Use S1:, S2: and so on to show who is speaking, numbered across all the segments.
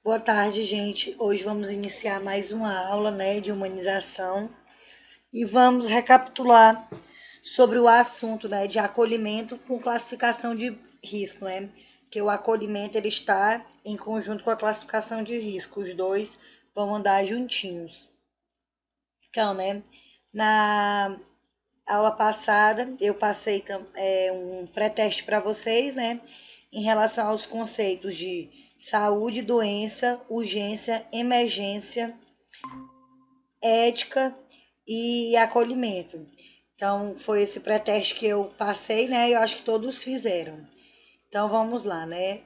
S1: Boa tarde, gente. Hoje vamos iniciar mais uma aula, né, de humanização e vamos recapitular sobre o assunto, né, de acolhimento com classificação de risco, né? Que o acolhimento ele está em conjunto com a classificação de risco, os dois vão andar juntinhos. Então, né, na aula passada eu passei um pré-teste para vocês, né, em relação aos conceitos de saúde, doença, urgência, emergência, ética e acolhimento. Então, foi esse pré-teste que eu passei, né? E eu acho que todos fizeram. Então, vamos lá, né?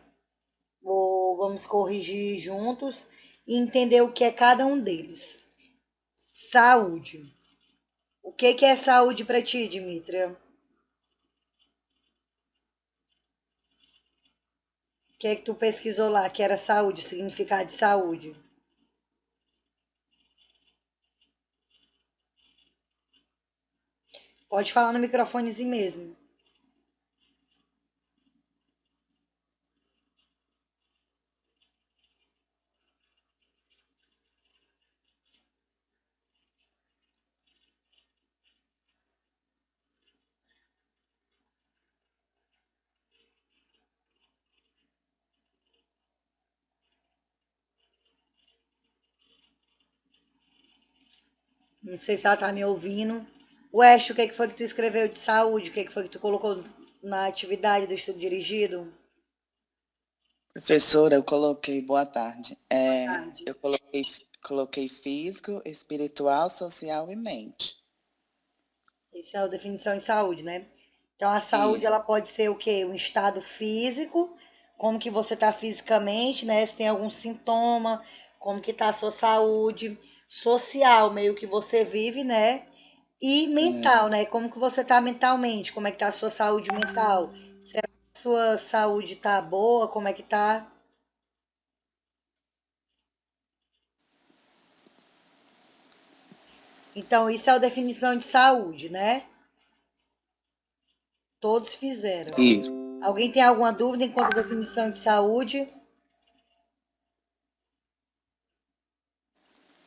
S1: Vamos corrigir juntos e entender o que é cada um deles. Saúde. O que é saúde para ti, Dimitra? O que é que tu pesquisou lá que era saúde, o significado de saúde? Pode falar no microfonezinho mesmo. Não sei se ela tá me ouvindo. West, o que foi que tu escreveu de saúde? O que foi que tu colocou na atividade do estudo dirigido?
S2: Professora, eu coloquei, boa tarde.
S1: Tarde.
S2: Eu coloquei físico, espiritual, social e mente.
S1: Essa é a definição de saúde, né? Então, a saúde,
S2: Isso.
S1: ela pode ser o quê? Um estado físico, como que você tá fisicamente, né? Se tem algum sintoma, como que tá a sua saúde. Social, meio que você vive, né? E
S2: É,
S1: mental, né? Como que você tá mentalmente, como é que tá a sua saúde mental. Será que a sua saúde tá boa? Como é que tá? Então, isso é a definição de saúde, né? Todos fizeram.
S2: isso.
S1: Alguém tem alguma dúvida enquanto a definição de saúde?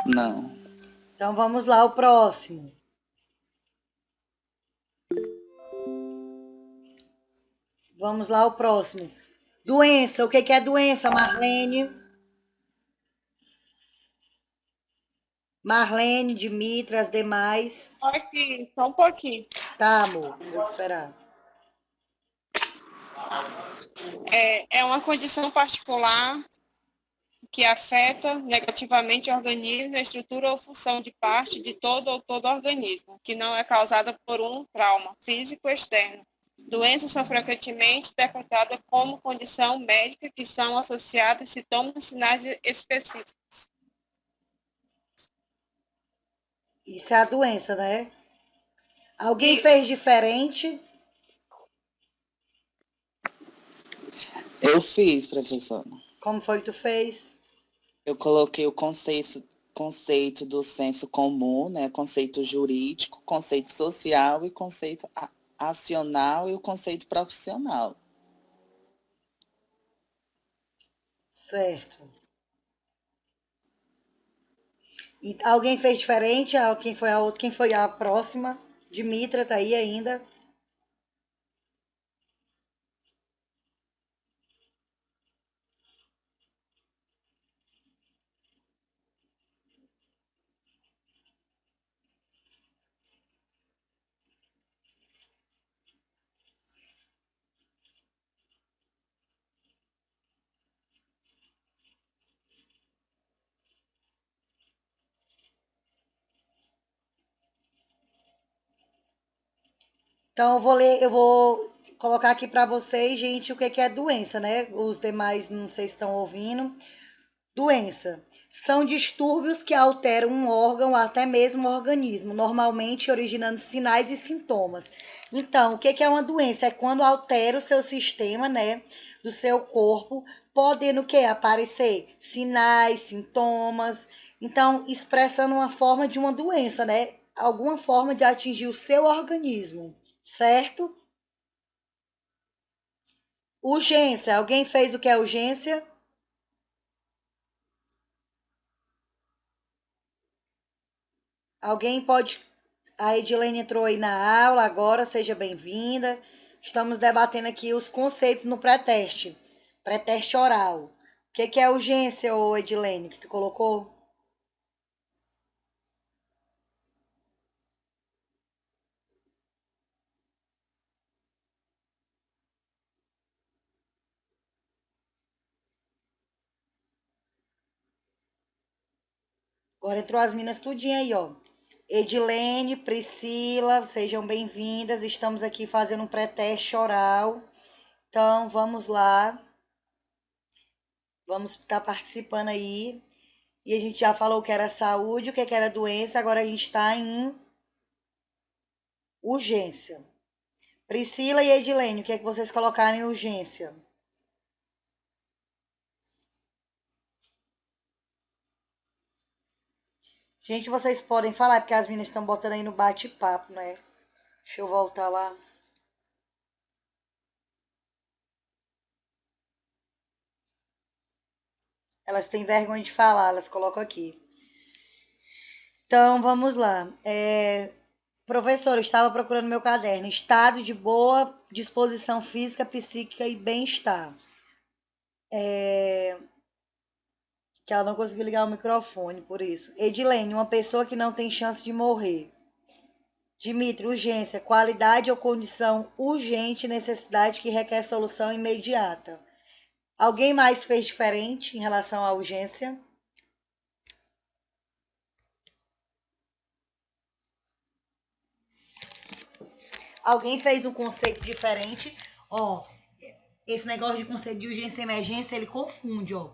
S2: Não.
S1: Então, vamos lá, o próximo. Vamos lá, o próximo. Doença. O que é doença, Marlene? Marlene, Dimitra, as demais.
S3: Aqui, só um pouquinho.
S1: Tá, amor, vou esperar.
S3: É uma condição particular que afeta negativamente o organismo, a estrutura ou função de parte de todo organismo, que não é causada por um trauma físico externo. Doenças são frequentemente interpretadas como condição médica que são associadas a sintomas e sinais específicos.
S1: Isso é a doença, né? Alguém fez
S3: Isso.
S1: diferente?
S2: Eu fiz, professora.
S1: Como foi que tu fez?
S2: Eu coloquei o conceito do senso comum, né? Conceito jurídico, conceito social e conceito acional e o conceito profissional.
S1: Certo. E alguém fez diferente? Quem foi a outra? Quem foi a próxima? Dimitra tá aí ainda. Então eu vou colocar aqui para vocês, gente, o que é doença, né? Os demais não sei se estão ouvindo. Doença são distúrbios que alteram um órgão ou até mesmo um organismo, normalmente originando sinais e sintomas. Então, o que é uma doença? É quando altera o seu sistema, né, do seu corpo, podendo o quê? Aparecer sinais, sintomas. Então, expressando uma forma de uma doença, né? Alguma forma de atingir o seu organismo, certo? Urgência. Alguém fez o que é urgência? Alguém pode... A Edilene entrou aí na aula agora, seja bem-vinda. Estamos debatendo aqui os conceitos no pré-teste oral. O que é urgência, ô Edilene, que tu colocou? Agora entrou as minas tudinho aí, ó. Edilene, Priscila, sejam bem-vindas. Estamos aqui fazendo um pré-teste oral. Então, vamos lá. Vamos estar participando aí. E a gente já falou o que era saúde, o que era doença. Agora a gente está em urgência. Priscila e Edilene, o que é que vocês colocaram em urgência? Gente, vocês podem falar, porque as meninas estão botando aí no bate-papo, né? Deixa eu voltar lá. Elas têm vergonha de falar, elas colocam aqui. Então, vamos lá. Professor, eu estava procurando meu caderno. Estado de boa disposição física, psíquica e bem-estar. Que ela não conseguiu ligar o microfone, por isso. Edilene, uma pessoa que não tem chance de morrer. Dimitri, urgência, qualidade ou condição urgente, necessidade que requer solução imediata. Alguém mais fez diferente em relação à urgência? Alguém fez um conceito diferente? Ó, esse negócio de conceito de urgência e emergência, ele confunde, ó.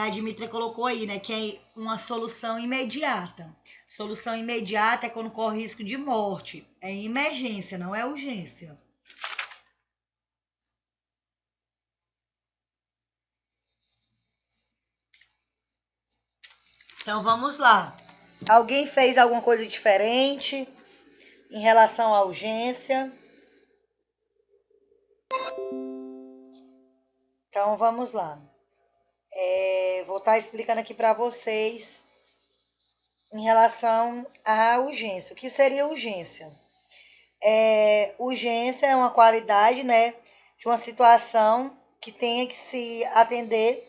S1: A Dimitra colocou aí, né, que é uma solução imediata. Solução imediata é quando corre risco de morte. É emergência, não é urgência. Então, vamos lá. Alguém fez alguma coisa diferente em relação à urgência? Então, vamos lá. Vou estar explicando aqui para vocês em relação à urgência. O que seria urgência? Urgência é uma qualidade, né, de uma situação que tenha que se atender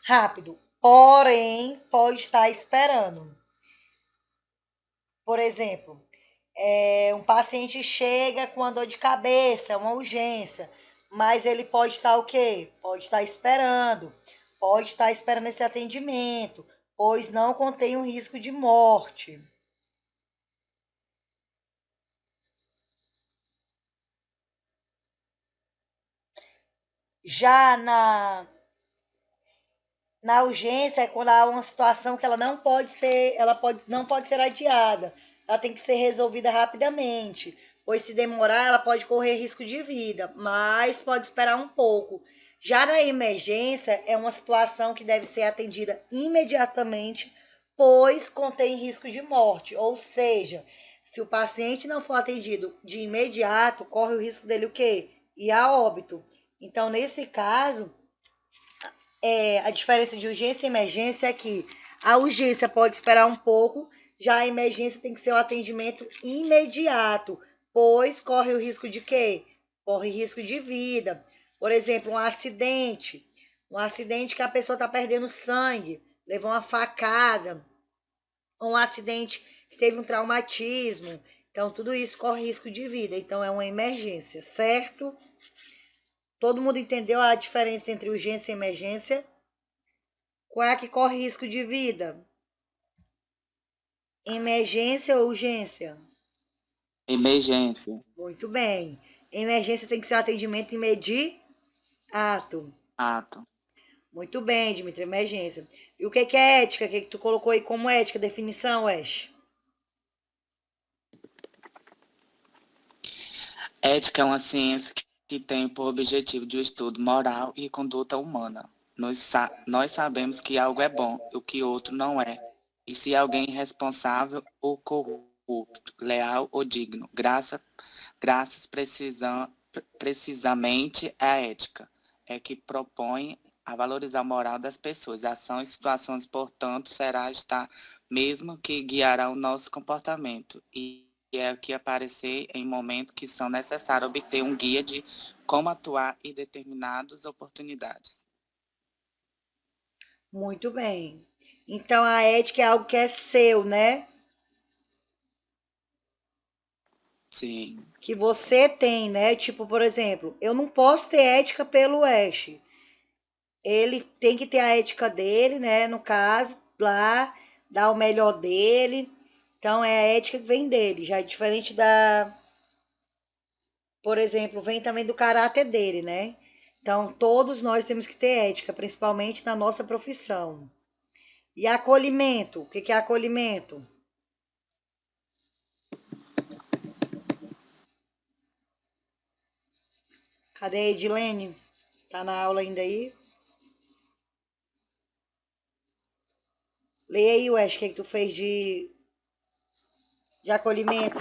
S1: rápido, porém pode estar esperando. Por exemplo, um paciente chega com uma dor de cabeça, uma urgência, mas ele pode estar o quê? Pode estar esperando esse atendimento, pois não contém um risco de morte. Já na urgência é quando há uma situação que ela não pode ser adiada. Ela tem que ser resolvida rapidamente, pois se demorar ela pode correr risco de vida, mas pode esperar um pouco. Já na emergência é uma situação que deve ser atendida imediatamente, pois contém risco de morte. Ou seja, se o paciente não for atendido de imediato, corre o risco dele o quê? Ir a óbito. Então, nesse caso, a diferença de urgência e emergência é que a urgência pode esperar um pouco, já a emergência tem que ser um atendimento imediato, pois corre o risco de quê? Corre risco de vida. Por exemplo, um acidente que a pessoa está perdendo sangue, levou uma facada, um acidente que teve um traumatismo. Então, tudo isso corre risco de vida. Então, é uma emergência, certo? Todo mundo entendeu a diferença entre urgência e emergência? Qual é a que corre risco de vida? Emergência ou urgência?
S2: Emergência.
S1: Muito bem. Emergência tem que ser um atendimento imediato.
S2: Ato.
S1: Muito bem, Dimitri, emergência. E o que é ética? O que tu colocou aí como ética, definição, Ash?
S2: Ética é uma ciência que tem por objetivo de estudo moral e conduta humana. Nós sabemos que algo é bom e o que outro não é. E se alguém é irresponsável ou corrupto, leal ou digno. Graças precisamente à ética. É que propõe a valorizar a moral das pessoas. Ação e situações, portanto, será estar mesmo que guiará o nosso comportamento, e é o que aparecer em momentos que são necessários obter um guia de como atuar em determinadas oportunidades.
S1: Muito bem. Então, a ética é algo que é seu, né?
S2: Sim,
S1: Que você tem, né? Tipo, por exemplo, eu não posso ter ética pelo Ash. Ele tem que ter a ética dele, né? No caso, lá, dar o melhor dele. Então, é a ética que vem dele. Já é diferente da, por exemplo, vem também do caráter dele, né? Então, todos nós temos que ter ética, principalmente na nossa profissão. E acolhimento, o que que é acolhimento? Cadê a Edilene? Tá na aula ainda aí? Leia aí, Wes, o que que tu fez de acolhimento.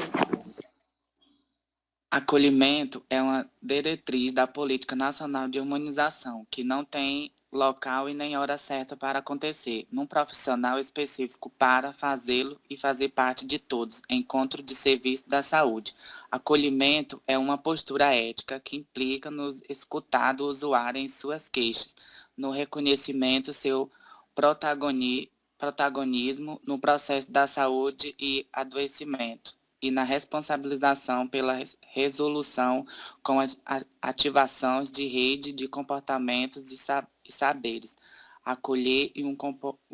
S2: acolhimento é uma diretriz da Política Nacional de Humanização, que não tem local e nem hora certa para acontecer, num profissional específico para fazê-lo e fazer parte de todos, encontro de serviço da saúde. Acolhimento é uma postura ética que implica no escutar do usuário em suas queixas, no reconhecimento seu protagonismo no processo da saúde e adoecimento e na responsabilização pela resolução com as ativações de rede de comportamentos e saberes, acolher e um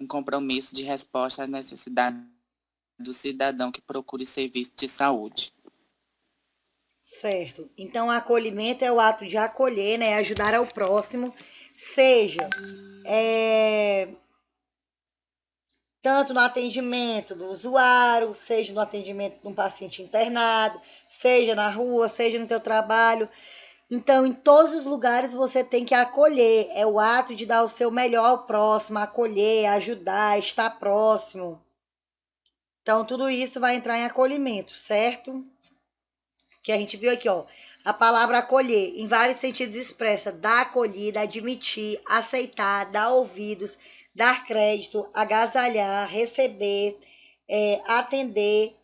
S2: compromisso de resposta às necessidades do cidadão que procure serviço de saúde.
S1: Certo. Então, acolhimento é o ato de acolher, né? Ajudar ao próximo, seja tanto no atendimento do usuário, seja no atendimento de um paciente internado, seja na rua, seja no teu trabalho. Então, em todos os lugares você tem que acolher. É o ato de dar o seu melhor ao próximo, acolher, ajudar, estar próximo. Então, tudo isso vai entrar em acolhimento, certo? Que a gente viu aqui, ó. A palavra acolher, em vários sentidos expressa dar acolhida, admitir, aceitar, dar ouvidos, dar crédito, agasalhar, receber, atender,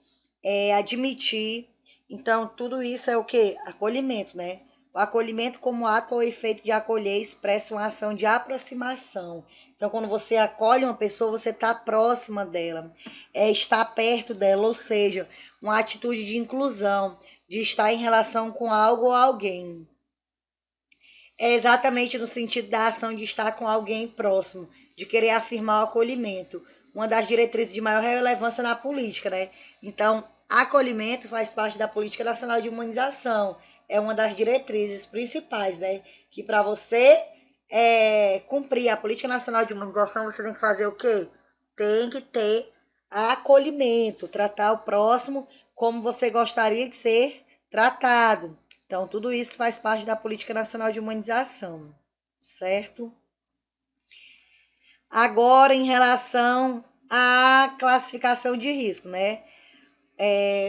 S1: admitir. Então, tudo isso é o que? Acolhimento, né? O acolhimento, como ato ou efeito de acolher, expressa uma ação de aproximação. Então, quando você acolhe uma pessoa, você está próxima dela, está perto dela, ou seja, uma atitude de inclusão, de estar em relação com algo ou alguém. É exatamente no sentido da ação de estar com alguém próximo, de querer afirmar o acolhimento. Uma das diretrizes de maior relevância na política, né? Então, acolhimento faz parte da Política Nacional de Humanização. É uma das diretrizes principais, né? Que para você cumprir a Política Nacional de Humanização, você tem que fazer o quê? Tem que ter acolhimento, tratar o próximo como você gostaria de ser tratado. Então, tudo isso faz parte da Política Nacional de Humanização, certo? Agora, em relação à classificação de risco, né?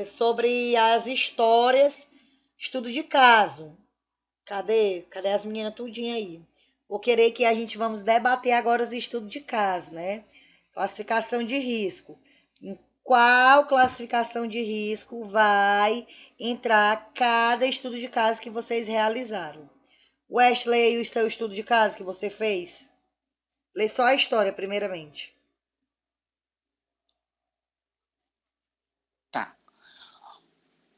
S1: Sobre as histórias, estudo de caso. Cadê as meninas tudinho aí? Vou querer que a gente vamos debater agora os estudos de caso, né? Classificação de risco. Em qual classificação de risco vai entrar cada estudo de caso que vocês realizaram? Wesley, o seu estudo de caso que você fez? Lê só a história, primeiramente.
S2: Tá.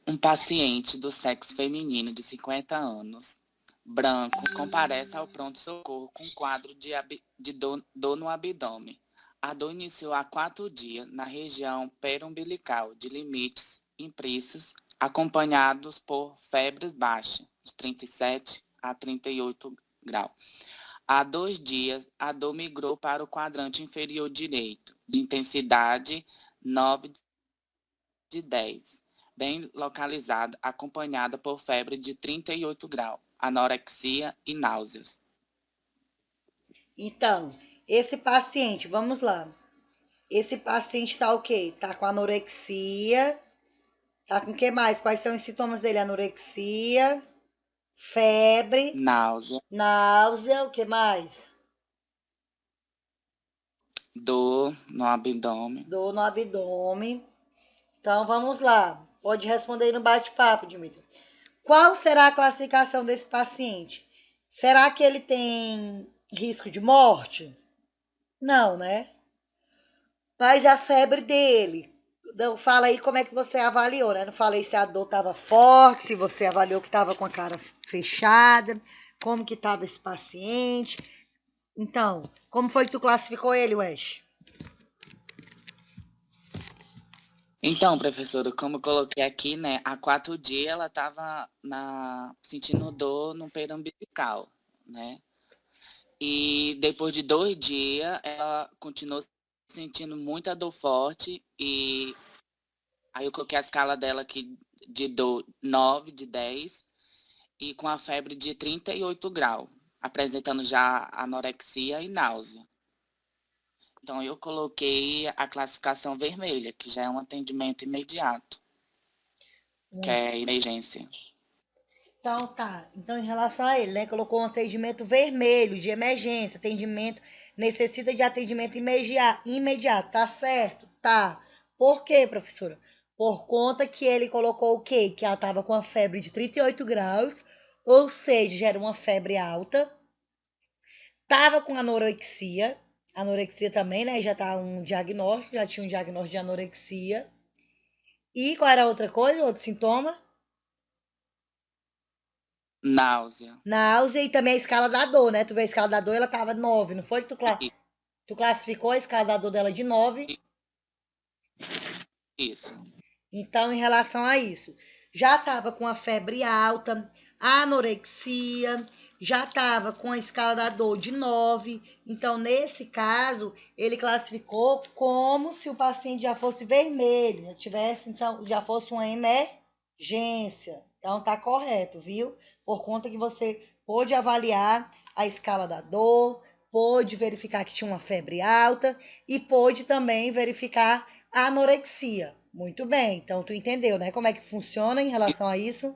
S2: Um paciente do sexo feminino de 50 anos, branco, comparece ao pronto-socorro com quadro de dor no abdômen. A dor iniciou há 4 dias na região perumbilical, de limites impressos, acompanhados por febres baixas, de 37 a 38 graus. Há 2 dias, a dor migrou para o quadrante inferior direito, de intensidade 9 de 10, bem localizada, acompanhada por febre de 38 graus, anorexia e náuseas.
S1: Então, esse paciente, vamos lá. Esse paciente está o quê? Está com anorexia. Tá com o que mais? Quais são os sintomas dele? Anorexia, febre,
S2: Náusea,
S1: náusea, o que mais?
S2: Dor no abdômen.
S1: Dor no abdômen. Então vamos lá. Pode responder aí no bate-papo, Dimitri. Qual será a classificação desse paciente? Será que ele tem risco de morte? Não, né? Mas a febre dele. Não fala aí como é que você avaliou, né? Não falei se a dor estava forte, se você avaliou que estava com a cara fechada, como que estava esse paciente. Então, como foi que tu classificou ele, Wes?
S2: Então, professora, como eu coloquei aqui, né? Há 4 dias ela estava sentindo dor no peito umbilical, né? E depois de 2 dias, ela continuou sentindo muita dor forte. E aí eu coloquei a escala dela aqui de dor 9 de 10 e com a febre de 38 graus, apresentando já anorexia e náusea. Então, eu coloquei a classificação vermelha, que já é um atendimento imediato, que é emergência.
S1: Então, tá. Então, em relação a ele, né? Colocou um atendimento vermelho, de emergência, atendimento, necessita de atendimento imediato, tá certo? Tá. Por quê, professora? Por conta que ele colocou o quê? Que ela estava com a febre de 38 graus, ou seja, já era uma febre alta. Tava com anorexia também, né? Já tá um diagnóstico, já tinha um diagnóstico de anorexia. E qual era a outra coisa, outro sintoma?
S2: Náusea.
S1: Náusea e também a escala da dor, né? Tu vê a escala da dor, ela tava 9, não foi que tu classificou a escala da dor dela de 9?
S2: Isso.
S1: Então, em relação a isso, já tava com a febre alta, anorexia, já tava com a escala da dor de 9. Então, nesse caso, ele classificou como se o paciente já fosse vermelho, já tivesse, então, já fosse uma emergência. Então, tá correto, viu? Por conta que você pôde avaliar a escala da dor, pôde verificar que tinha uma febre alta e pôde também verificar a anorexia. Muito bem, então tu entendeu, né? Como é que funciona em relação a isso?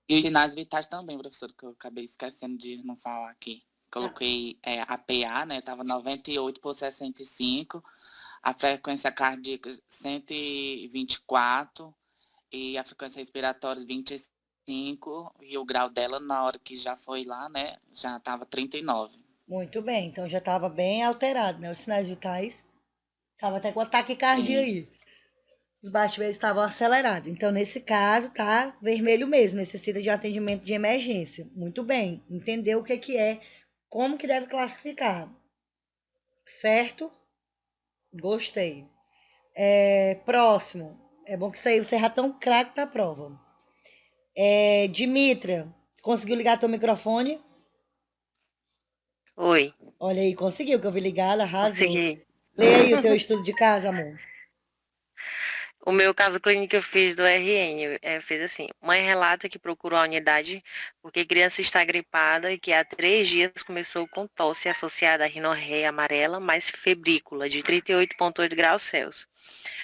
S2: E os sinais vitais também, professor, que eu acabei esquecendo de não falar aqui. Coloquei a PA, né? Tava 98 por 65, a frequência cardíaca 124 e a frequência respiratória 25 e o grau dela na hora que já foi lá, né? Já tava 39.
S1: Muito bem, então já estava bem alterado, né? Os sinais vitais. Estava até com taquicardia
S2: Sim.
S1: aí. Os batimentos estavam acelerados. Então, nesse caso, tá vermelho mesmo, necessita de atendimento de emergência. Muito bem, entendeu o que é, como que deve classificar. Certo? Gostei. Próximo. É bom que isso aí você já tá um craque pra prova. Dimitra, conseguiu ligar teu microfone?
S4: Oi,
S1: Olha aí, conseguiu, que eu vi ligada, arrasou.
S4: consegui.
S1: Leia aí o teu estudo de casa, amor.
S4: O meu caso clínico que eu fiz do RN, fez assim, mãe relata que procurou a unidade porque criança está gripada e que há 3 dias começou com tosse associada à rinorreia amarela mais febrícula de 38,8 graus Celsius,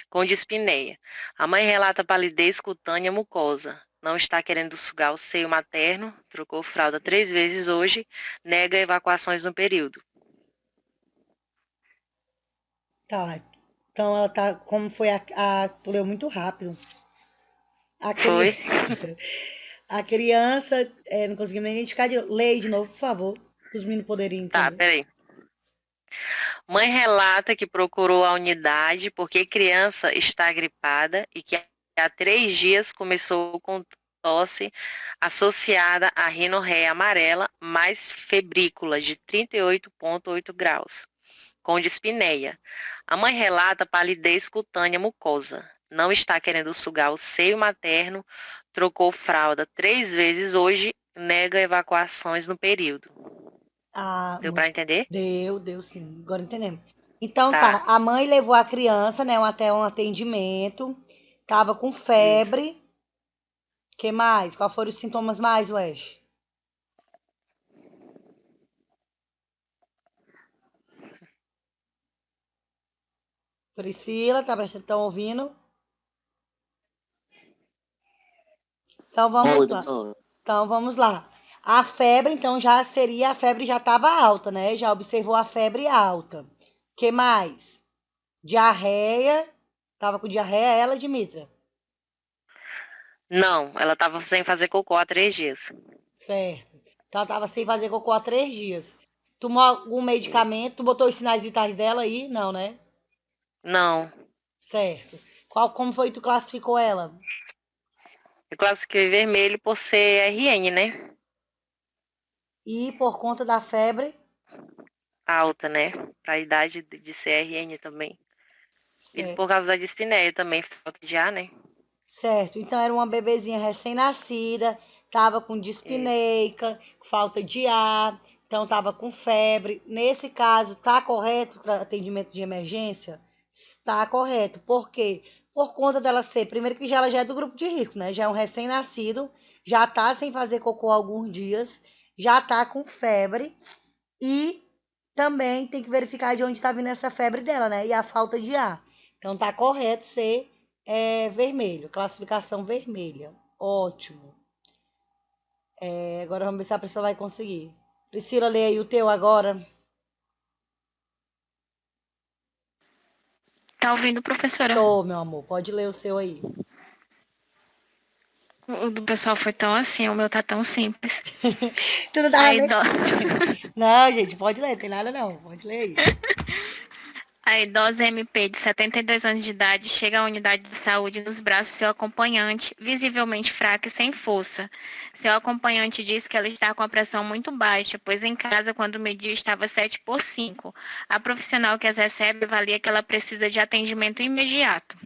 S4: com dispneia. A mãe relata palidez cutânea mucosa. Não está querendo sugar o seio materno, trocou fralda 3 vezes hoje, nega evacuações no período.
S1: Tá. Então ela tá. Como foi tu leu muito rápido. A,
S4: Foi?
S1: cri... a criança. Não conseguimos nem identificar de novo. Leia de novo, por favor. Para os meninos poderem
S4: Tá,
S1: entender.
S4: peraí. Mãe relata que procurou a unidade porque criança está gripada e que há 3 dias começou com tosse associada à rinorreia amarela mais febrícula de 38,8 graus, com dispneia. A mãe relata palidez cutânea mucosa. Não está querendo sugar o seio materno, trocou fralda 3 vezes hoje, nega evacuações no período. Deu para entender?
S1: Deu sim. Agora entendemos. Então
S4: Tá,
S1: tá, a mãe levou a criança, né, até um atendimento, tava com
S4: isso.
S1: febre. Que mais? Quais foram os sintomas mais, Wes? Priscila, estão ouvindo? Então
S2: Oi,
S1: vamos lá.
S2: doutor.
S1: Então vamos lá. A febre, então, a febre já estava alta, né? Já observou a febre alta. Que mais? Diarreia. Tava com diarreia ela, Dimitra?
S4: Não, ela estava sem fazer cocô há 3 dias.
S1: Certo. Então ela tava sem fazer cocô há 3 dias. Tomou algum medicamento? Tu botou os sinais vitais dela aí? Não, né?
S4: Não,
S1: Certo. Como foi que tu classificou ela?
S4: eu classifiquei vermelho por ser RN, né?
S1: E por conta da febre?
S4: Alta, né? Pra idade de ser RN também. E
S1: Certo.
S4: por causa da dispneia também, falta de ar, né?
S1: Certo. Então era uma bebezinha recém-nascida, tava com
S4: Isso.
S1: dispneica, falta de ar, então tava com febre. Nesse caso, tá correto o atendimento de emergência? Está correto. Por quê? Por conta dela ser, primeiro que ela já é do grupo de risco, né? Já é um recém-nascido, já tá sem fazer cocô há alguns dias, já tá com febre e também tem que verificar de onde está vindo essa febre dela, né? E a falta de ar. Então tá correto ser vermelho, classificação vermelha. Ótimo. Agora vamos ver se a Priscila vai conseguir. Priscila, lê aí o teu agora.
S5: Tá ouvindo, professora?
S1: Tô, meu amor, pode ler o seu aí.
S5: O do pessoal foi tão assim, o meu tá tão simples.
S1: Tu não tava
S5: A,
S1: nem...
S5: ido...
S1: Não, gente, pode ler, tem nada não, pode ler aí.
S5: a idosa MP de 72 anos de idade chega à unidade de saúde nos braços de seu acompanhante, visivelmente fraca e sem força. Seu acompanhante diz que ela está com a pressão muito baixa, pois em casa, quando mediu, estava 7/5. A profissional que as recebe avalia que ela precisa de atendimento imediato.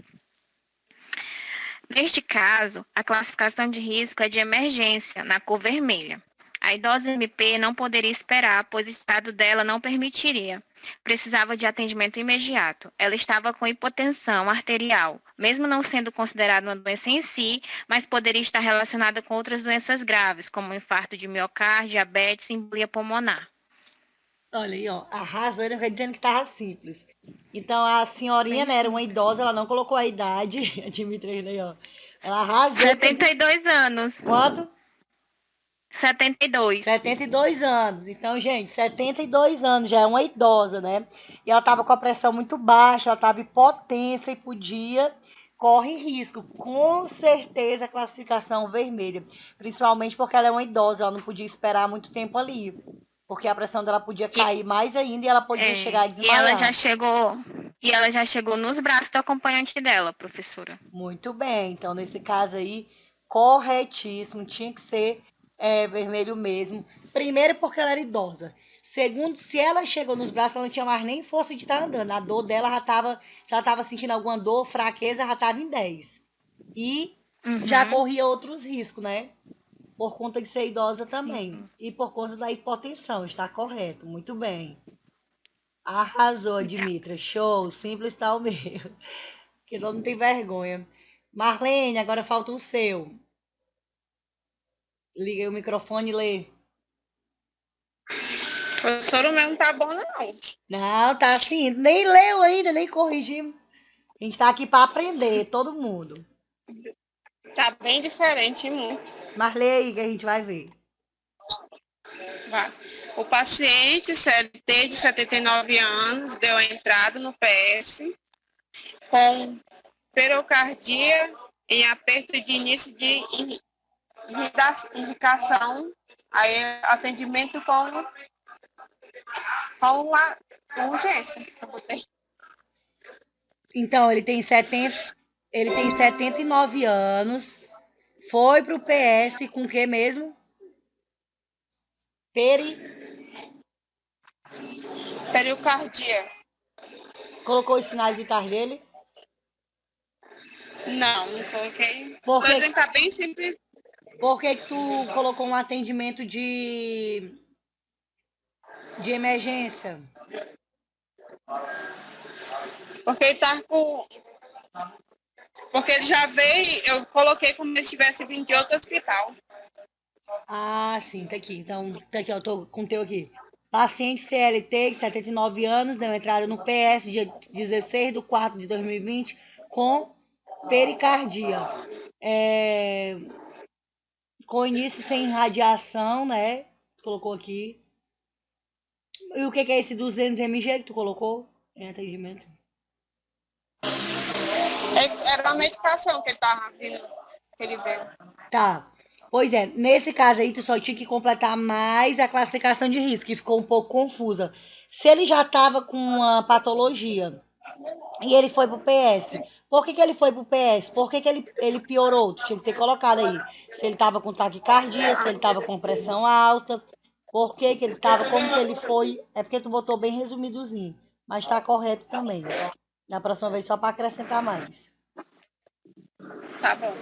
S5: Neste caso, a classificação de risco é de emergência, na cor vermelha. A idosa MP não poderia esperar, pois o estado dela não permitiria. Precisava de atendimento imediato. Ela estava com hipotensão arterial, mesmo não sendo considerada uma doença em si, mas poderia estar relacionada com outras doenças graves, como infarto de miocárdio, diabetes e embolia pulmonar.
S1: Olha aí, ó, arrasou, ele fica dizendo que tava simples. Então a senhorinha,
S5: Bem
S1: né, era
S5: sim.
S1: uma idosa, ela não colocou a idade, a Dimitri aí, ó. Ela arrasou.
S5: 72 anos.
S1: Quanto?
S5: 72.
S1: 72 anos. Então, gente, 72 anos já é uma idosa, né? E ela estava com a pressão muito baixa, ela estava hipotensa e corre risco. Com certeza, a classificação vermelha. Principalmente porque ela é uma idosa, ela não podia esperar muito tempo ali. Porque a pressão dela podia
S5: E,
S1: cair mais ainda e ela podia chegar a
S5: e ela já
S1: desmaiar.
S5: chegou. E ela já chegou nos braços do acompanhante dela, professora.
S1: Muito bem. Então, nesse caso aí, corretíssimo. Tinha que ser vermelho mesmo. Primeiro, porque ela era idosa. Segundo, se ela chegou nos braços, ela não tinha mais nem força de estar andando. A dor dela já estava. Se ela estava sentindo alguma dor, fraqueza, já estava em 10. E já
S5: Uhum,
S1: corria outros riscos, né? Por conta de ser idosa também.
S5: sim.
S1: E por conta da hipotensão. Está correto. Muito bem. Arrasou,
S5: Tá.
S1: Dimitra. Show. Simples está o meu. Que todo não tem vergonha. Marlene, agora falta o seu. Liga aí o microfone e lê.
S3: Professor, o meu não tá bom, não.
S1: Não, tá assim. Nem leu ainda, nem corrigimos. A gente tá aqui para aprender, todo mundo.
S3: Tá bem diferente, muito.
S1: Mas lê aí que a gente vai ver.
S3: Vai. O paciente CLT de 79 anos deu a entrada no PS com pericardia em aperto de início de indicação, aí atendimento com urgência. Eu botei.
S1: Então, ele tem 79 anos. Foi pro PS com o que mesmo?
S3: Pericardia.
S1: Colocou os sinais vitais dele?
S3: Não coloquei.
S1: Por
S3: Mas
S1: que,
S3: ele tá bem simples.
S1: por que tu colocou um atendimento de emergência?
S3: Porque ele tá com. Porque ele já veio, eu coloquei como se ele tivesse vindo de outro hospital.
S1: Ah, sim, tá aqui. Então, tá aqui, ó, tô com o teu aqui. Paciente CLT de 79 anos, deu entrada no PS dia 16/4/2020 com pericardia. com início sem radiação, né? Tu colocou aqui. E o que é esse 200 mg que tu colocou em atendimento?
S3: Era uma medicação que ele tava vindo, que ele veio.
S1: Tá. Pois é, nesse caso aí, tu só tinha que completar mais a classificação de risco, que ficou um pouco confusa. Se ele já estava com uma patologia e ele foi pro PS, por que ele foi pro PS? Por que ele piorou? Tu tinha que ter colocado aí. Se ele estava com taquicardia, se ele estava com pressão alta, por que ele estava, como que ele foi. É porque tu botou bem resumidozinho, mas tá correto também. Na próxima vez, só para acrescentar mais.
S3: Tá bom.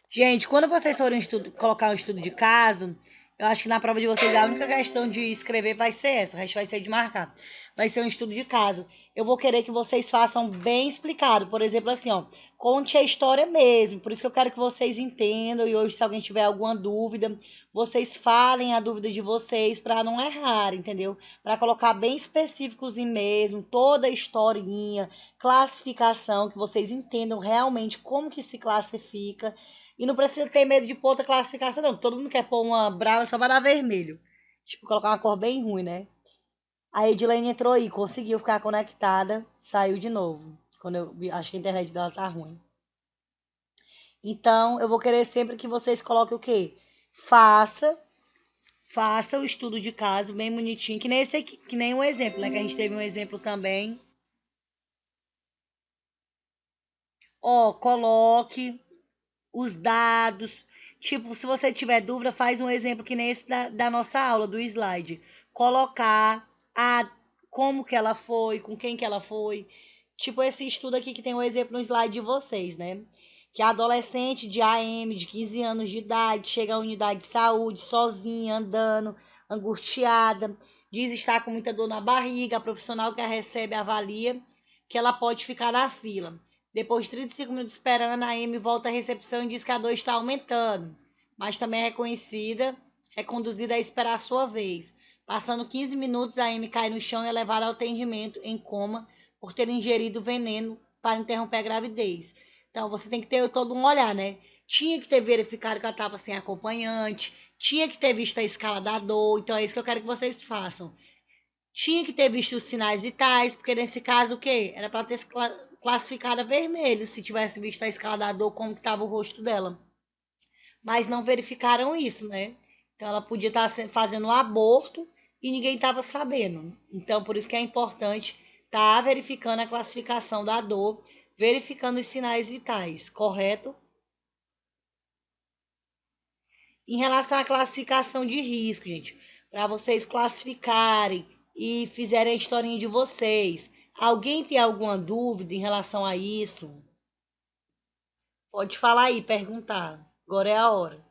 S1: Gente, quando vocês forem colocar um estudo de caso, eu acho que na prova de vocês a única questão de escrever vai ser essa, o resto vai ser de marcar. Vai ser um estudo de caso. Eu vou querer que vocês façam bem explicado. Por exemplo, assim, ó, conte a história mesmo. Por isso que eu quero que vocês entendam. E hoje, se alguém tiver alguma dúvida, vocês falem a dúvida de vocês para não errar, entendeu? Para colocar bem específicos em mesmo, toda a historinha, classificação, que vocês entendam realmente como que se classifica. E não precisa ter medo de pôr outra classificação, não. Todo mundo quer pôr uma brava, só vai dar vermelho. Tipo, colocar uma cor bem ruim, né? A Edilene entrou aí, conseguiu ficar conectada, saiu de novo. Quando eu vi, acho que a internet dela tá ruim. Então, eu vou querer sempre que vocês coloquem o quê? Faça o estudo de caso bem bonitinho, que nem esse aqui, que nem um exemplo, né? Que a gente teve um exemplo também. Ó, coloque os dados. Tipo, se você tiver dúvida, faz um exemplo que nem esse da nossa aula, do slide. Colocar como que ela foi, com quem que ela foi. Tipo esse estudo aqui que tem um exemplo no slide de vocês, né? Que a adolescente de AM, de 15 anos de idade, chega à unidade de saúde sozinha, andando, angustiada, diz estar com muita dor na barriga, a profissional que a recebe avalia que ela pode ficar na fila. Depois de 35 minutos esperando, a Amy volta à recepção e diz que a dor está aumentando, mas também é conduzida a esperar a sua vez. Passando 15 minutos, a Amy cai no chão e é levada ao atendimento em coma por ter ingerido veneno para interromper a gravidez. Então, você tem que ter todo um olhar, né? Tinha que ter verificado que ela estava sem acompanhante, tinha que ter visto a escala da dor. Então, é isso que eu quero que vocês façam. Tinha que ter visto os sinais vitais, porque nesse caso o quê? Era para ter classificado a vermelho, se tivesse visto a escala da dor, como que estava o rosto dela. Mas não verificaram isso, né? Então ela podia estar fazendo um aborto e ninguém estava sabendo. Então por isso que é importante estar verificando a classificação da dor, verificando os sinais vitais, correto? Em relação à classificação de risco, gente, para vocês classificarem e fizerem a historinha de vocês. Alguém tem alguma dúvida em relação a isso? Pode falar aí, perguntar. Agora é a hora.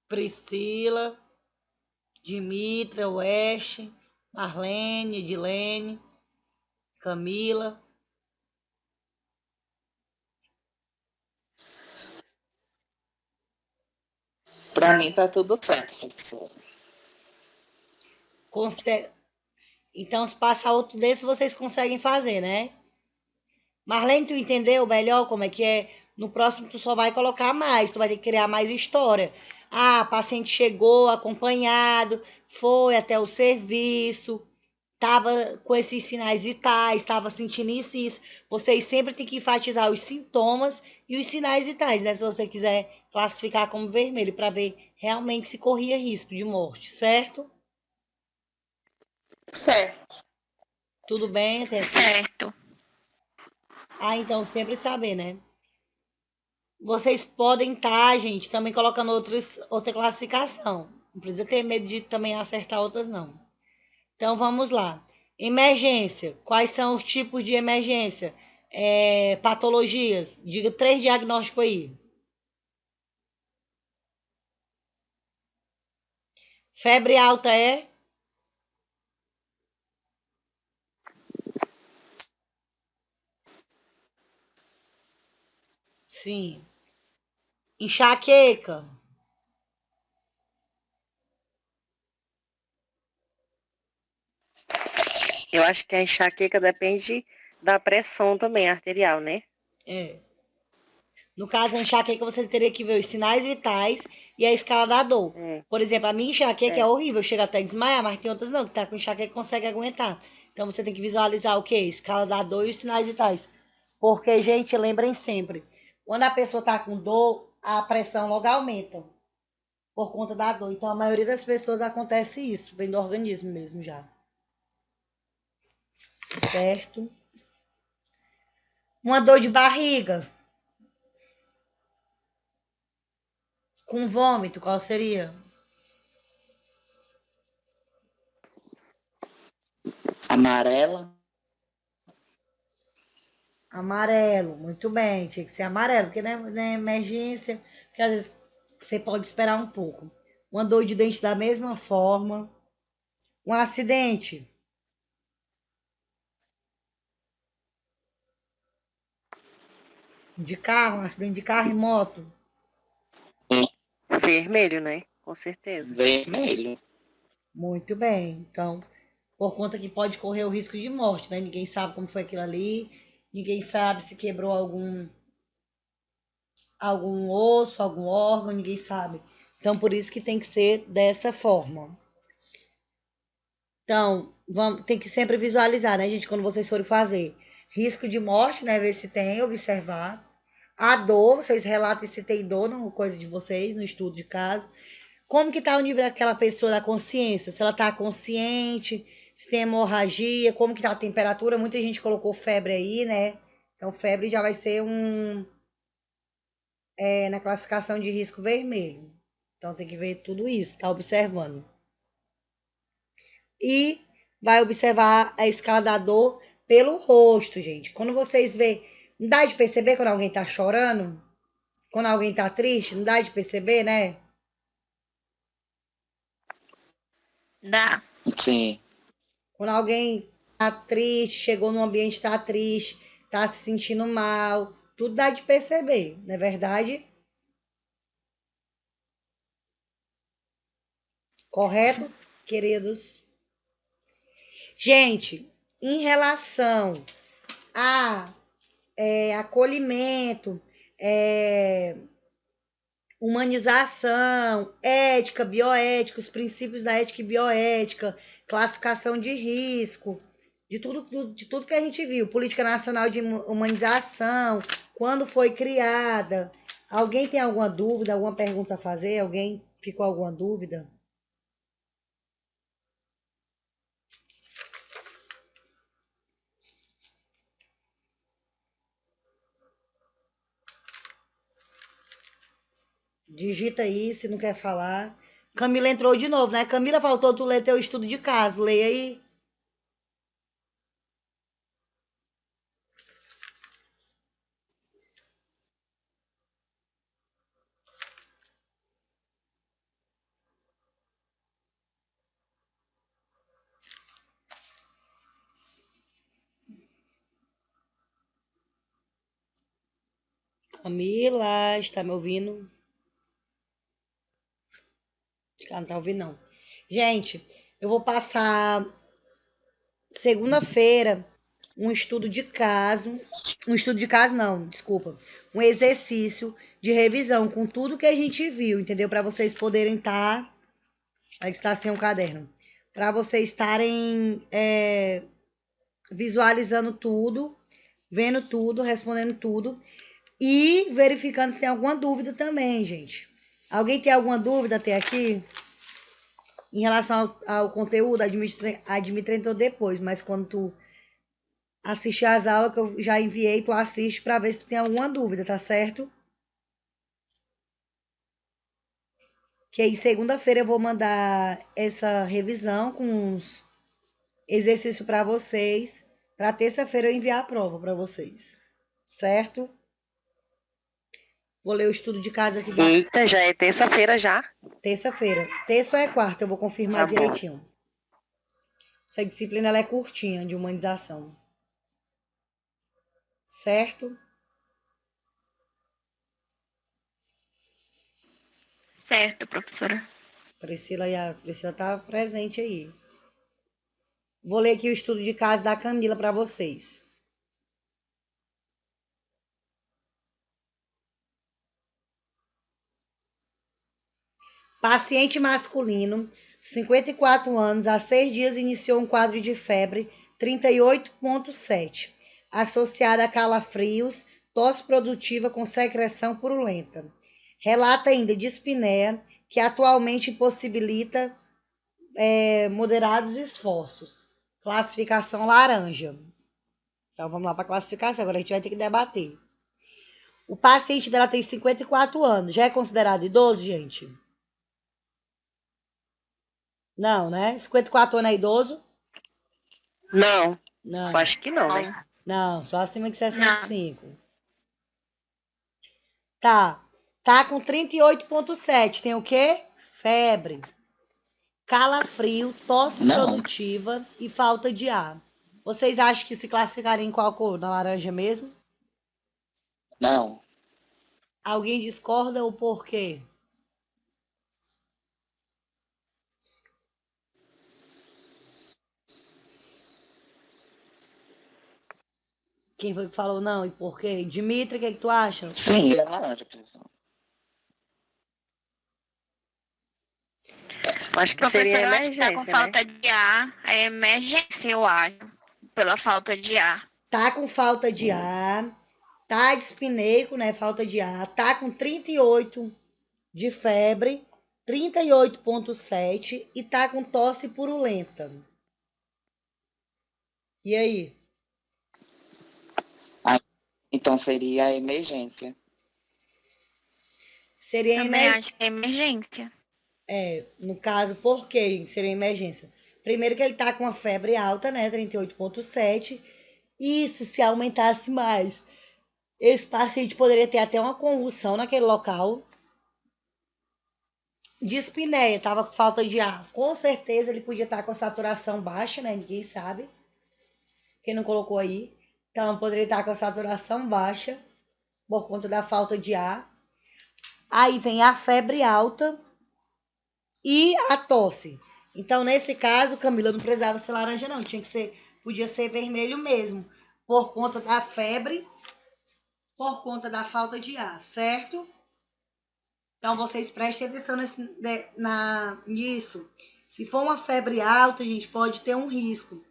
S1: Priscila, Dimitra, West, Marlene, Edilene, Camila.
S2: Para mim tá tudo certo, professor.
S1: Então, se passar outro desse, vocês conseguem fazer, né? Marlene, tu entendeu melhor como é que é? No próximo, tu só vai colocar mais, tu vai ter que criar mais história. Ah, paciente chegou acompanhado, foi até o serviço, estava com esses sinais vitais, estava sentindo isso e isso. Vocês sempre têm que enfatizar os sintomas e os sinais vitais, né? Se você quiser classificar como vermelho, para ver realmente se corria risco de morte, certo?
S3: Certo.
S1: Tudo bem, até aqui?
S5: Certo.
S1: Ah, então sempre saber, né? Vocês podem estar, gente, também colocando outra classificação. Não precisa ter medo de também acertar outras, não. Então, vamos lá. Emergência. Quais são os tipos de emergência? Patologias. Diga 3 diagnósticos aí. Febre alta é? Sim. Enxaqueca.
S4: Eu acho que a enxaqueca depende da pressão também arterial, né?
S1: É. No caso, a enxaqueca, você teria que ver os sinais vitais e a escala da dor.
S4: É,
S1: Por exemplo, a minha enxaqueca é
S4: é.
S1: horrível, chega até a desmaiar, mas tem outras não, que tá com enxaqueca e consegue aguentar. Então você tem que visualizar o quê? Escala da dor e os sinais vitais. Porque, gente, lembrem sempre, quando a pessoa tá com dor, a pressão logo aumenta por conta da dor. Então, a maioria das pessoas acontece isso, vem do organismo mesmo já. Certo? Uma dor de barriga com vômito, qual seria?
S2: Amarela?
S1: Amarelo, muito bem, tinha que ser amarelo, porque não é emergência, porque às vezes você pode esperar um pouco. Uma dor de dente da mesma forma. Um acidente de carro, um acidente de carro e moto.
S4: Vermelho, né? Com certeza.
S2: Vermelho.
S1: Muito bem. Então, por conta que pode correr o risco de morte, né? Ninguém sabe como foi aquilo ali, ninguém sabe se quebrou algum osso, algum órgão, ninguém sabe. Então, por isso que tem que ser dessa forma. Então, tem que sempre visualizar, né, gente, quando vocês forem fazer. Risco de morte, né, ver se tem, observar. A dor, vocês relatem se tem dor no coisa de vocês, no estudo de caso. Como que tá o nível daquela pessoa da consciência? Se ela tá consciente, se tem hemorragia, como que tá a temperatura? Muita gente colocou febre aí, né? Então, febre já vai ser na classificação de risco vermelho. Então, tem que ver tudo isso, tá observando. E vai observar a escala da dor pelo rosto, gente. Quando vocês vê, não dá de perceber quando alguém tá chorando? Quando alguém tá triste? Não dá de perceber, né?
S5: Dá.
S2: Sim.
S1: Quando alguém tá triste, chegou num ambiente tá triste, tá se sentindo mal, tudo dá de perceber, não é verdade? Correto, queridos? Gente, em relação a acolhimento, humanização, ética, bioética, os princípios da ética e bioética, classificação de risco, de tudo que a gente viu, política nacional de humanização, quando foi criada. Alguém tem alguma dúvida, alguma pergunta a fazer? Alguém ficou alguma dúvida? Digita aí, se não quer falar. Camila entrou de novo, né? Camila, faltou tu ler teu estudo de caso. Leia aí. Camila, está me ouvindo? Ela não tá ouvindo, não. Gente, eu vou passar segunda-feira um estudo de caso. Um estudo de caso, não, desculpa. Um exercício de revisão com tudo que a gente viu, entendeu? Para vocês poderem estar. Aí está sem um caderno. Para vocês estarem visualizando tudo, vendo tudo, respondendo tudo e verificando se tem alguma dúvida também, gente. Alguém tem alguma dúvida até aqui? Em relação ao conteúdo, a Dmitry entrou depois, mas quando tu assistir as aulas que eu já enviei, tu assiste para ver se tu tem alguma dúvida, tá certo? Que aí segunda-feira eu vou mandar essa revisão com os exercícios para vocês, para terça-feira eu enviar a prova para vocês, certo? Vou ler o estudo de casa aqui da
S4: Eita, já é terça-feira já?
S1: terça-feira. Terça ou é quarta, eu vou confirmar
S4: Tá bom.
S1: direitinho. Essa disciplina ela é curtinha, de humanização. Certo?
S5: Certo, professora.
S1: Priscila tá presente aí. Vou ler aqui o estudo de caso da Camila para vocês. Paciente masculino, 54 anos, há 6 dias iniciou um quadro de febre 38,7, associada a calafrios, tosse produtiva com secreção purulenta. Relata ainda dispneia, que atualmente impossibilita moderados esforços. Classificação laranja. Então vamos lá para a classificação, agora a gente vai ter que debater. O paciente dela tem 54 anos, já é considerado idoso, gente? Não, né? 54 anos é idoso?
S4: Não,
S1: Não.
S4: acho que não, né?
S1: Não, só acima de 65. Não. Tá com 38,7. Tem o quê? Febre, calafrio, tosse produtiva e falta de ar. Vocês acham que se classificaria em qual cor? Na laranja mesmo?
S2: Não.
S1: Alguém discorda ou por quê? Quem foi que falou não e por quê? Dimitri, o que tu acha?
S2: Sim, é laranja, professor.
S4: Acho que seria
S5: Professora, eu acho que tá com
S4: emergência, né?
S5: falta de ar. É emergência, eu acho. Pela falta de ar.
S1: Tá com falta de ar, tá dispneico, né? Falta de ar, tá com 38 de febre, 38,7 e tá com tosse purulenta. E aí?
S2: Então seria a emergência.
S1: Seria
S5: Também acho que é emergência.
S1: no caso, por que, gente, seria emergência? Primeiro que ele tá com uma febre alta, né? 38,7. Isso se aumentasse mais. Esse paciente poderia ter até uma convulsão naquele local. Dispneia, tava com falta de ar. Com certeza ele podia estar com saturação baixa, né? Ninguém sabe. Quem não colocou aí. Então, poderia estar com saturação baixa por conta da falta de ar. Aí vem a febre alta e a tosse. Então, nesse caso, Camila, não precisava ser laranja, não. Podia ser vermelho mesmo. Por conta da febre, por conta da falta de ar, certo? Então, vocês prestem atenção nisso. Se for uma febre alta, a gente pode ter um risco.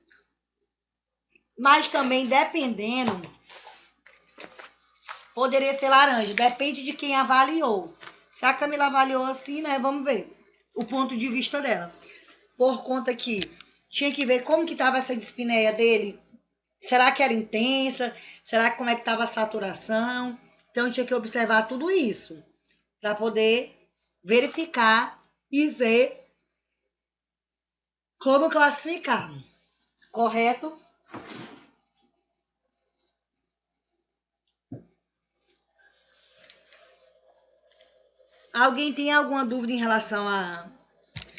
S1: Mas também, dependendo, poderia ser laranja. Depende de quem avaliou. Se a Camila avaliou assim, né? Vamos ver o ponto de vista dela. Por conta que tinha que ver como que estava essa dispneia dele. Será que era intensa? Será que como é que estava a saturação? Então, tinha que observar tudo isso para poder verificar e ver como classificar. Correto? Alguém tem alguma dúvida em relação à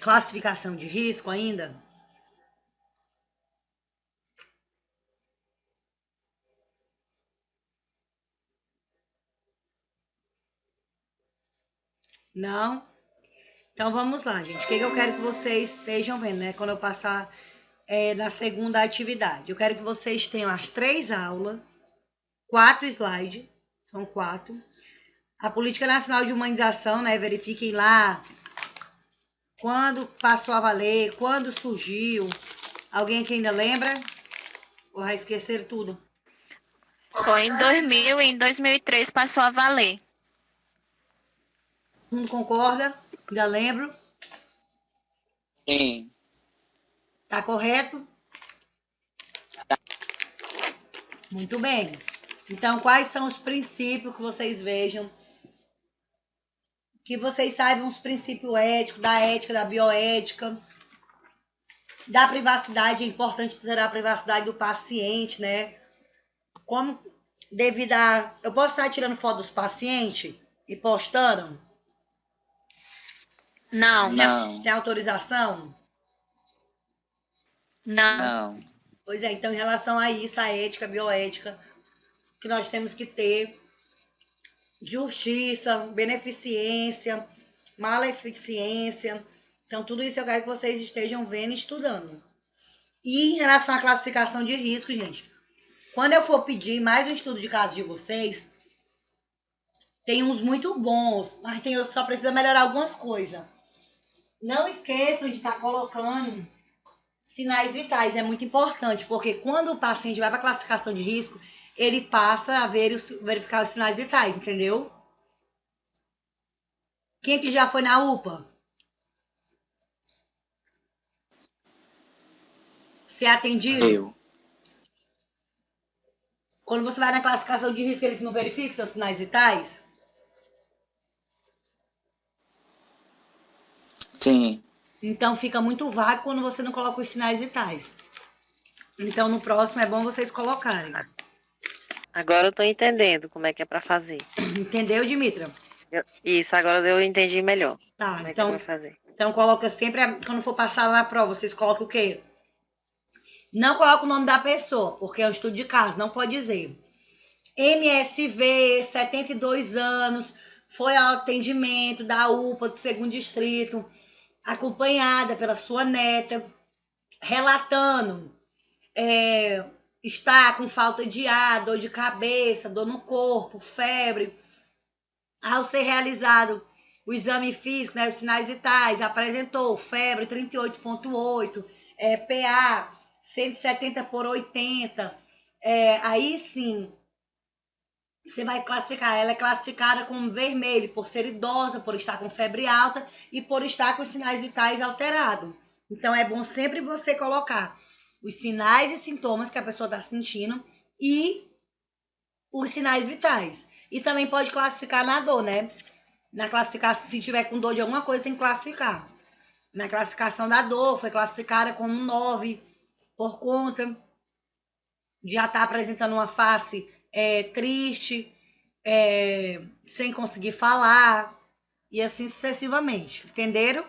S1: classificação de risco ainda? Não? Então vamos lá, gente. O que eu quero que vocês estejam vendo, né? Quando eu passar na segunda atividade. Eu quero que vocês tenham as 3 aulas, 4 slides, são 4. A Política Nacional de Humanização, né? Verifiquem lá quando passou a valer, quando surgiu. Alguém que ainda lembra? Ou vai esquecer tudo?
S5: Foi em 2000 e em 2003 passou a valer.
S1: Todo mundo concorda? Ainda lembro?
S2: Sim.
S1: Tá correto? Muito bem. Então, quais são os princípios que vocês vejam? Que vocês saibam os princípios éticos, da ética, da bioética, da privacidade. É importante ter a privacidade do paciente, né? Como devido a... Eu posso estar tirando foto dos pacientes e postando?
S5: Não.
S2: Não.
S1: Sem autorização?
S5: Não.
S2: Não.
S1: Pois é, então em relação a isso, a ética, a bioética, que nós temos que ter justiça, beneficência, maleficência. Então tudo isso eu quero que vocês estejam vendo e estudando. E em relação à classificação de risco, gente, quando eu for pedir mais um estudo de caso de vocês, tem uns muito bons, mas tem outros que só precisa melhorar algumas coisas. Não esqueçam de estar colocando sinais vitais, é muito importante, porque quando o paciente vai para a classificação de risco, ele passa a verificar os sinais vitais, entendeu? Quem que já foi na UPA? Ser atendido?
S2: Eu.
S1: Quando você vai na classificação de risco, eles não verificam seus sinais vitais?
S2: Sim.
S1: Então fica muito vago quando você não coloca os sinais vitais. Então no próximo é bom vocês colocarem.
S4: Agora eu tô entendendo como é que é para fazer.
S1: Entendeu, Dimitra?
S4: Isso, agora eu entendi melhor.
S1: Tá,
S4: Como é que
S1: então,
S4: é pra fazer.
S1: então coloca sempre, quando for passar lá na prova, vocês colocam o quê? Não coloca o nome da pessoa, porque é um estudo de caso, não pode dizer. MSV, 72 anos, foi ao atendimento da UPA do 2º Distrito, acompanhada pela sua neta, relatando está com falta de ar, dor de cabeça, dor no corpo, febre. Ao ser realizado o exame físico, né, os sinais vitais, apresentou febre 38,8, PA 170/80, aí sim, você vai classificar. Ela é classificada como vermelho por ser idosa, por estar com febre alta e por estar com os sinais vitais alterados. Então, é bom sempre você colocar os sinais e sintomas que a pessoa está sentindo e os sinais vitais. E também pode classificar na dor, né? Na classificação, se tiver com dor de alguma coisa, tem que classificar. Na classificação da dor, foi classificada como 9, por conta de já estar apresentando uma face triste, sem conseguir falar, e assim sucessivamente. Entenderam?